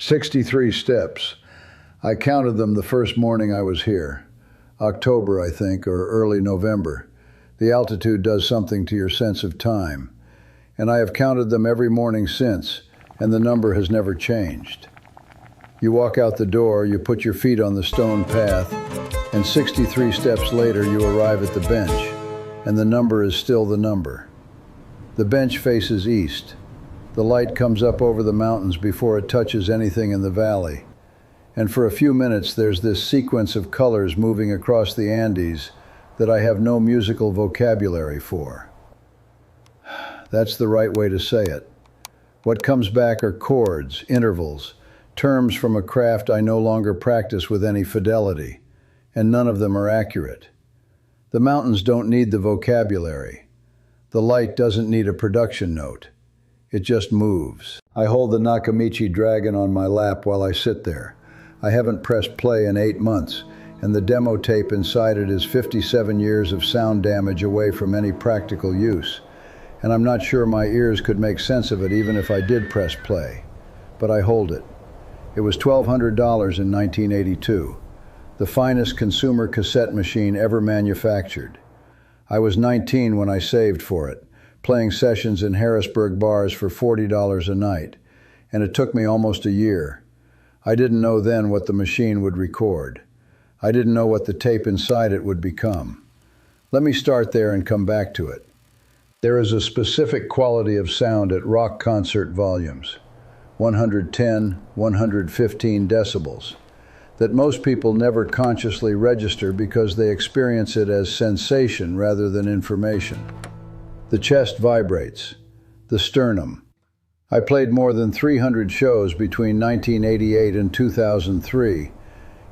63 steps. I counted them the first morning I was here. October, I think, or early November. The altitude does something to your sense of time. And I have counted them every morning since, and the number has never changed. You walk out the door, you put your feet on the stone path, and 63 steps later you arrive at the bench, and the number is still the number. The bench faces east. The light comes up over the mountains before it touches anything in the valley. And for a few minutes there's this sequence of colors moving across the Andes that I have no musical vocabulary for. That's the right way to say it. What comes back are chords, intervals, terms from a craft I no longer practice with any fidelity, and none of them are accurate. The mountains don't need the vocabulary. The light doesn't need a production note. It just moves. I hold the Nakamichi Dragon on my lap while I sit there. I haven't pressed play in 8 months, and the demo tape inside it is 57 years of sound damage away from any practical use. And I'm not sure my ears could make sense of it even if I did press play. But I hold it. It was $1,200 in 1982, the finest consumer cassette machine ever manufactured. I was 19 when I saved for it, playing sessions in Harrisburg bars for $40 a night, and it took me almost a year. I didn't know then what the machine would record. I didn't know what the tape inside it would become. Let me start there and come back to it. There is a specific quality of sound at rock concert volumes, 110, 115 decibels, that most people never consciously register because they experience it as sensation rather than information. The chest vibrates, the sternum. I played more than 300 shows between 1988 and 2003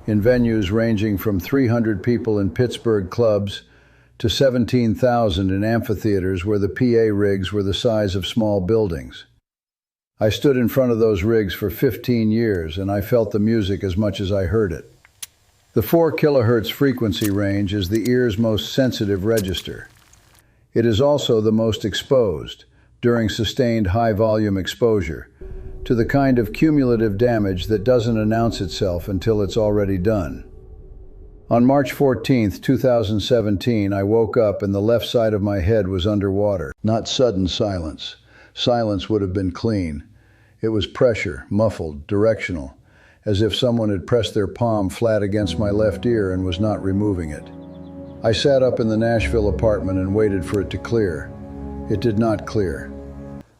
in venues ranging from 300 people in Pittsburgh clubs to 17,000 in amphitheaters where the PA rigs were the size of small buildings. I stood in front of those rigs for 15 years and I felt the music as much as I heard it. The 4 kilohertz frequency range is the ear's most sensitive register. It is also the most exposed, during sustained high-volume exposure, to the kind of cumulative damage that doesn't announce itself until it's already done. On March 14, 2017, I woke up and the left side of my head was underwater. Not sudden silence. Silence would have been clean. It was pressure, muffled, directional, as if someone had pressed their palm flat against my left ear and was not removing it. I sat up in the Nashville apartment and waited for it to clear. It did not clear.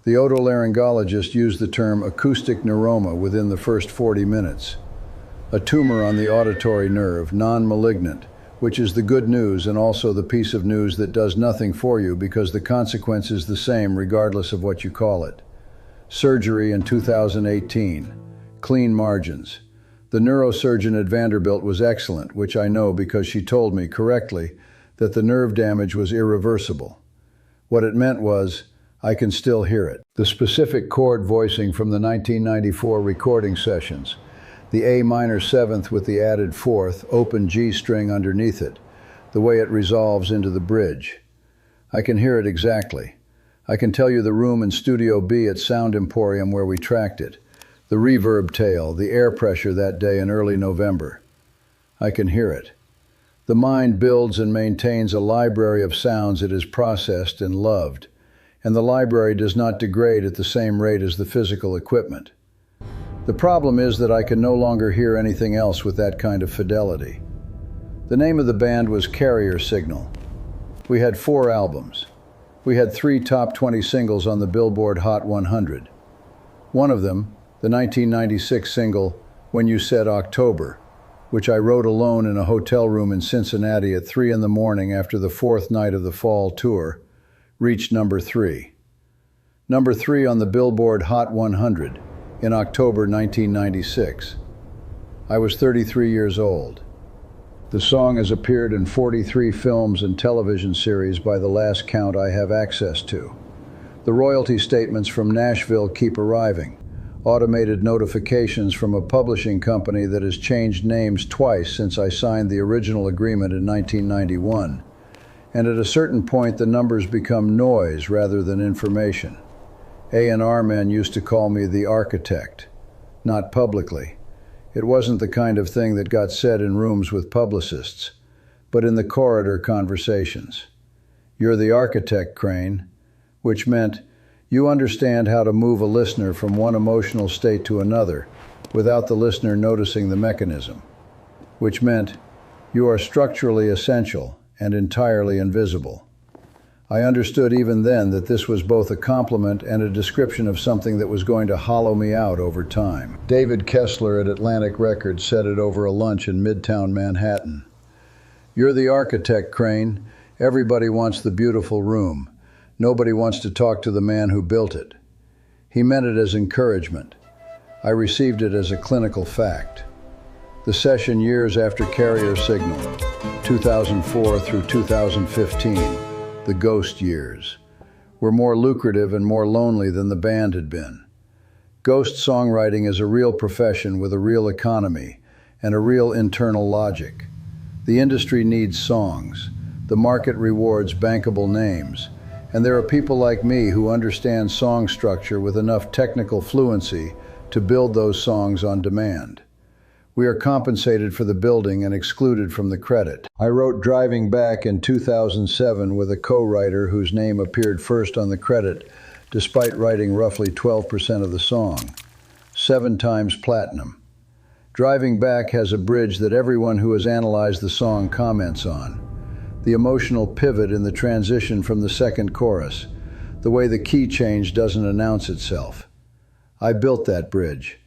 The otolaryngologist used the term acoustic neuroma within the first 40 minutes. A tumor on the auditory nerve, non-malignant, which is the good news and also the piece of news that does nothing for you because the consequence is the same regardless of what you call it. Surgery in 2018. Clean margins. The neurosurgeon at Vanderbilt was excellent, which I know because she told me correctly that the nerve damage was irreversible. What it meant was, I can still hear it. The specific chord voicing from the 1994 recording sessions, the A minor 7th with the added 4th, open G string underneath it, the way it resolves into the bridge. I can hear it exactly. I can tell you the room in Studio B at Sound Emporium where we tracked it. The reverb tail, the air pressure that day in early November. I can hear it. The mind builds and maintains a library of sounds it has processed and loved, and the library does not degrade at the same rate as the physical equipment. The problem is that I can no longer hear anything else with that kind of fidelity. The name of the band was Carrier Signal. We had 4 albums. We had 3 top 20 singles on the Billboard Hot 100. One of them, the 1996 single, When You Said October, which I wrote alone in a hotel room in Cincinnati at 3 in the morning after the 4th night of the fall tour, reached number 3. Number 3 on the Billboard Hot 100 in October 1996. I was 33 years old. The song has appeared in 43 films and television series by the last count I have access to. The royalty statements from Nashville keep arriving. Automated notifications from a publishing company that has changed names twice since I signed the original agreement in 1991. And at a certain point, the numbers become noise rather than information. A&R men used to call me the architect. not publicly. It wasn't the kind of thing that got said in rooms with publicists, but in the corridor conversations. You're the architect, Crane, which meant you understand how to move a listener from one emotional state to another without the listener noticing the mechanism, which meant you are structurally essential and entirely invisible. I understood even then that this was both a compliment and a description of something that was going to hollow me out over time. David Kessler at Atlantic Records said it over a lunch in Midtown Manhattan. You're the architect, Crane. Everybody wants the beautiful room. Nobody wants to talk to the man who built it. He meant it as encouragement. I received it as a clinical fact. The session years after Carrier Signal, 2004 through 2015, the ghost years, were more lucrative and more lonely than the band had been. Ghost songwriting is a real profession with a real economy and a real internal logic. The industry needs songs. The market rewards bankable names. And there are people like me who understand song structure with enough technical fluency to build those songs on demand. We are compensated for the building and excluded from the credit. I wrote Driving Back in 2007 with a co-writer whose name appeared first on the credit, despite writing roughly 12% of the song. 7 times platinum. Driving Back has a bridge that everyone who has analyzed the song comments on. The emotional pivot in the transition from the second chorus. The way the key change doesn't announce itself. I built that bridge.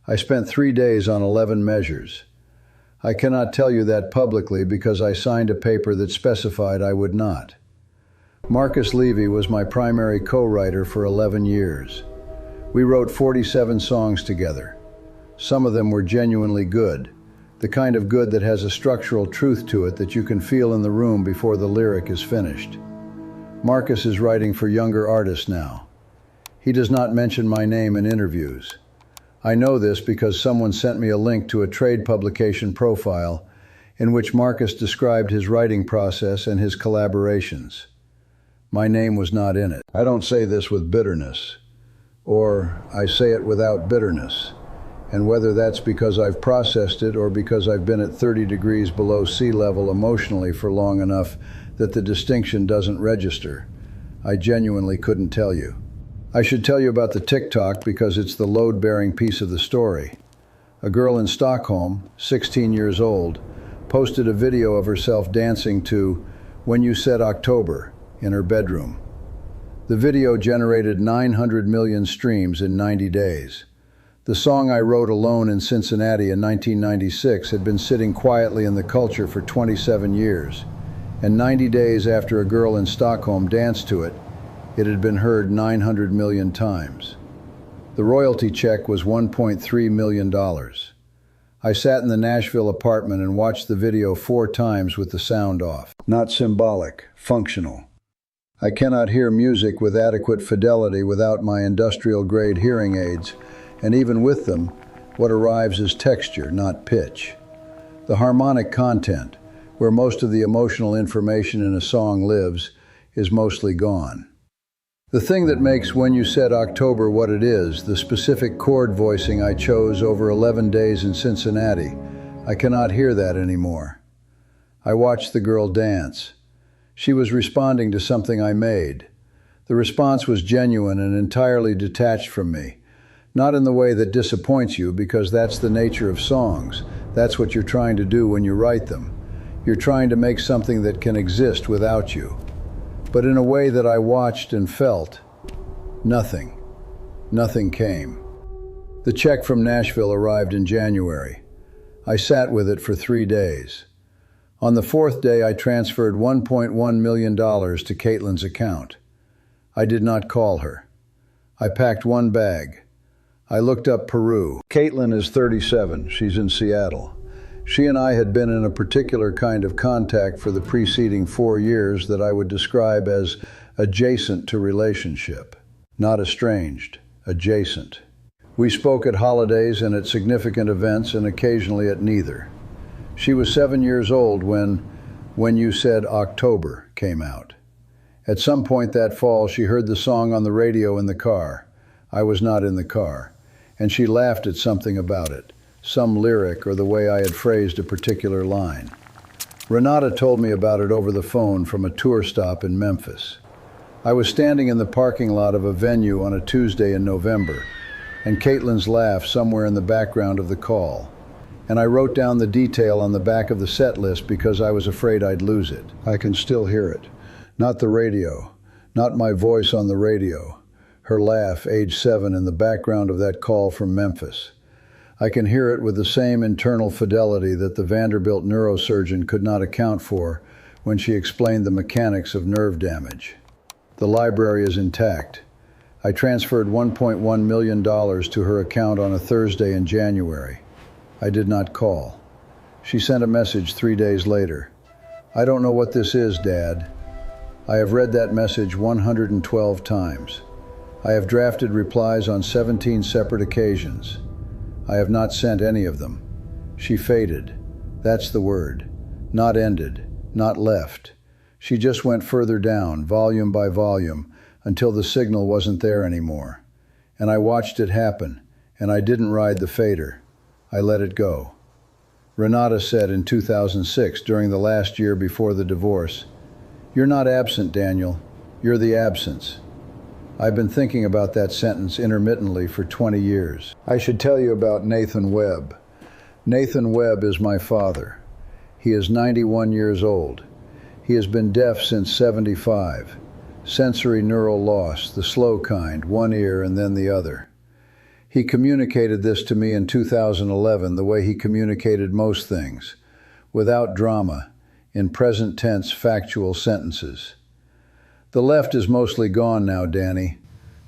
I spent 3 days on 11 measures. I cannot tell you that publicly because I signed a paper that specified I would not. Marcus Levy was my primary co-writer for 11 years. We wrote 47 songs together. Some of them were genuinely good, the kind of good that has a structural truth to it that you can feel in the room before the lyric is finished. Marcus is writing for younger artists now. He does not mention my name in interviews. I know this because someone sent me a link to a trade publication profile in which Marcus described his writing process and his collaborations. My name was not in it. I don't say this with bitterness, or I say it without bitterness, and whether that's because I've processed it or because I've been at 30 degrees below sea level emotionally for long enough that the distinction doesn't register, I genuinely couldn't tell you. I should tell you about the TikTok because it's the load-bearing piece of the story. A girl in Stockholm, 16 years old, posted a video of herself dancing to When You Said October in her bedroom. The video generated 900 million streams in 90 days. The song I wrote alone in Cincinnati in 1996 had been sitting quietly in the culture for 27 years, and 90 days after a girl in Stockholm danced to it, it had been heard 900 million times. The royalty check was $1.3 million. I sat in the Nashville apartment and watched the video 4 times with the sound off. Not symbolic, functional. I cannot hear music with adequate fidelity without my industrial-grade hearing aids, and even with them, what arrives is texture, not pitch. The harmonic content, where most of the emotional information in a song lives, is mostly gone. The thing that makes When You Said October what it is, the specific chord voicing I chose over 11 days in Cincinnati, I cannot hear that anymore. I watched the girl dance. She was responding to something I made. The response was genuine and entirely detached from me. Not in the way that disappoints you, because that's the nature of songs. That's what you're trying to do when you write them. You're trying to make something that can exist without you. But in a way that I watched and felt, nothing. Nothing came. The check from Nashville arrived in January. I sat with it for 3 days. On the 4th day, I transferred $1.1 million to Caitlin's account. I did not call her. I packed 1 bag. I looked up Peru. Caitlin is 37. She's in Seattle. She and I had been in a particular kind of contact for the preceding 4 years that I would describe as adjacent to relationship. Not estranged, adjacent. We spoke at holidays and at significant events and occasionally at neither. She was 7 years old when You Said October came out. At some point that fall, she heard the song on the radio in the car. I was not in the car. and she laughed at something about it, some lyric or the way I had phrased a particular line. Renata told me about it over the phone from a tour stop in Memphis. I was standing in the parking lot of a venue on a Tuesday in November, and Caitlin's laugh somewhere in the background of the call. And I wrote down the detail on the back of the set list because I was afraid I'd lose it. I can still hear it. Not the radio, not my voice on the radio. Her laugh, age 7, in the background of that call from Memphis. I can hear it with the same internal fidelity that the Vanderbilt neurosurgeon could not account for when she explained the mechanics of nerve damage. The library is intact. I transferred $1.1 million to her account on a Thursday in January. I did not call. She sent a message 3 days later. I don't know what this is, Dad. I have read that message 112 times. I have drafted replies on 17 separate occasions. I have not sent any of them. She faded. That's the word. Not ended. Not left. She just went further down, volume by volume, until the signal wasn't there anymore. And I watched it happen, and I didn't ride the fader. I let it go. Renata said in 2006, during the last year before the divorce, "You're not absent, Daniel. You're the absence." I've been thinking about that sentence intermittently for 20 years. I should tell you about Nathan Webb. Nathan Webb is my father. He is 91 years old. He has been deaf since 75. Sensory neural loss, the slow kind, one ear and then the other. He communicated this to me in 2011 the way he communicated most things, without drama, in present tense factual sentences. The left is mostly gone now, Danny.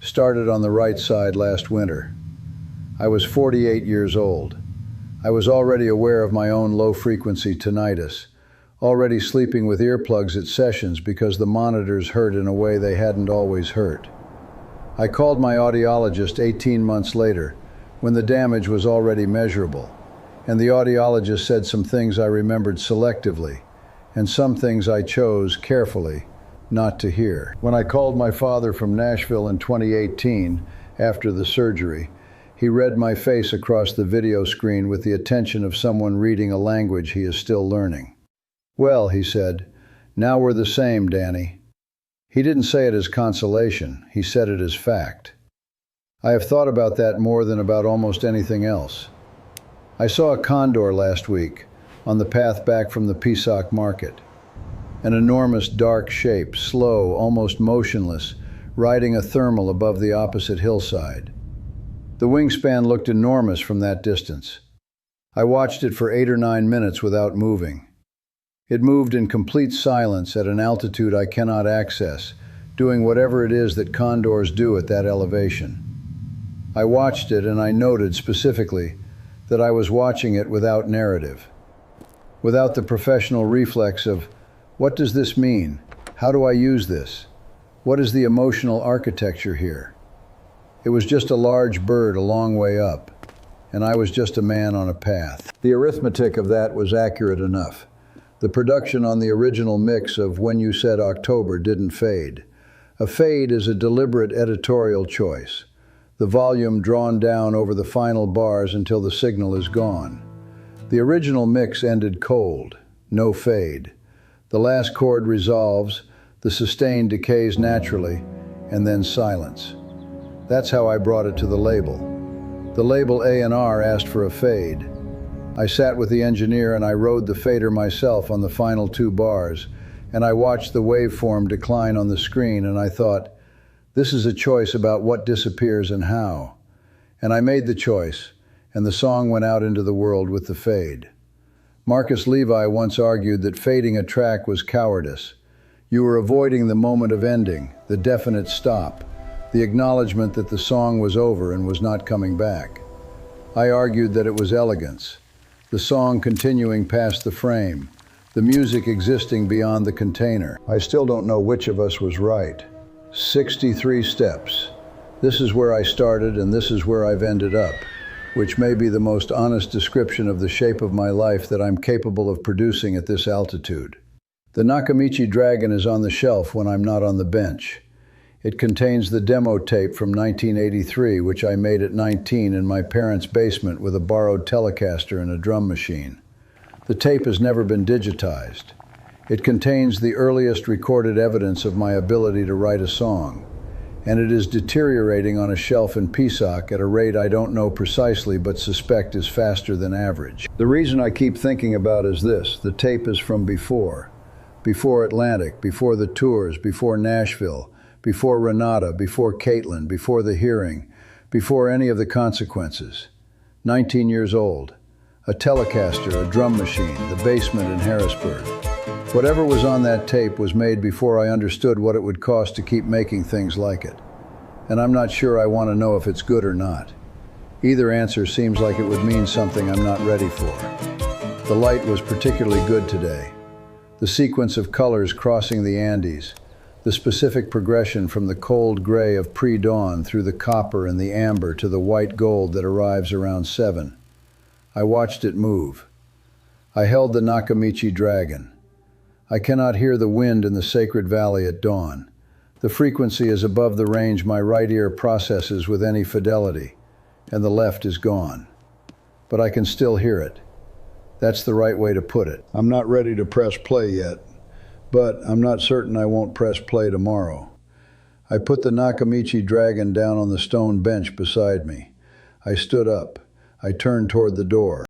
Started on the right side last winter. I was 48 years old. I was already aware of my own low-frequency tinnitus, already sleeping with earplugs at sessions because the monitors hurt in a way they hadn't always hurt. I called my audiologist 18 months later, when the damage was already measurable, and the audiologist said some things I remembered selectively, and some things I chose carefully not to hear. When I called my father from Nashville in 2018, after the surgery, he read my face across the video screen with the attention of someone reading a language he is still learning. "Well," he said, "now we're the same, Danny." He didn't say it as consolation, he said it as fact. I have thought about that more than about almost anything else. I saw a condor last week, on the path back from the Pisac market. An enormous dark shape, slow, almost motionless, riding a thermal above the opposite hillside. The wingspan looked enormous from that distance. I watched it for 8 or 9 minutes without moving. It moved in complete silence at an altitude I cannot access, doing whatever it is that condors do at that elevation. I watched it and I noted specifically that I was watching it without narrative, without the professional reflex of, what does this mean? How do I use this? What is the emotional architecture here? It was just a large bird a long way up, and I was just a man on a path. The arithmetic of that was accurate enough. The production on the original mix of When You Said October didn't fade. A fade is a deliberate editorial choice. The volume drawn down over the final bars until the signal is gone. The original mix ended cold, no fade. The last chord resolves, the sustain decays naturally, and then silence. That's how I brought it to the label. The label A&R asked for a fade. I sat with the engineer and I rode the fader myself on the final 2 bars, and I watched the waveform decline on the screen, and I thought, this is a choice about what disappears and how. And I made the choice, and the song went out into the world with the fade. Marcus Levi once argued that fading a track was cowardice. You were avoiding the moment of ending, the definite stop, the acknowledgement that the song was over and was not coming back. I argued that it was elegance, the song continuing past the frame, the music existing beyond the container. I still don't know which of us was right. 63 steps. This is where I started and this is where I've ended up, which may be the most honest description of the shape of my life that I'm capable of producing at this altitude. The Nakamichi Dragon is on the shelf when I'm not on the bench. It contains the demo tape from 1983, which I made at 19 in my parents' basement with a borrowed Telecaster and a drum machine. The tape has never been digitized. It contains the earliest recorded evidence of my ability to write a song, and it is deteriorating on a shelf in PSOC at a rate I don't know precisely but suspect is faster than average. The reason I keep thinking about is this: the tape is from before Atlantic, before the tours, before Nashville, before Renata, before Caitlin, before the hearing, before any of the consequences. 19 years old, a Telecaster, a drum machine, the basement in Harrisburg. Whatever was on that tape was made before I understood what it would cost to keep making things like it. And I'm not sure I want to know if it's good or not. Either answer seems like it would mean something I'm not ready for. The light was particularly good today. The sequence of colors crossing the Andes, the specific progression from the cold gray of pre-dawn through the copper and the amber to the white gold that arrives around 7. I watched it move. I held the Nakamichi dragon. I cannot hear the wind in the sacred valley at dawn. The frequency is above the range my right ear processes with any fidelity, and the left is gone. But I can still hear it. That's the right way to put it. I'm not ready to press play yet, but I'm not certain I won't press play tomorrow. I put the Nakamichi dragon down on the stone bench beside me. I stood up. I turned toward the door.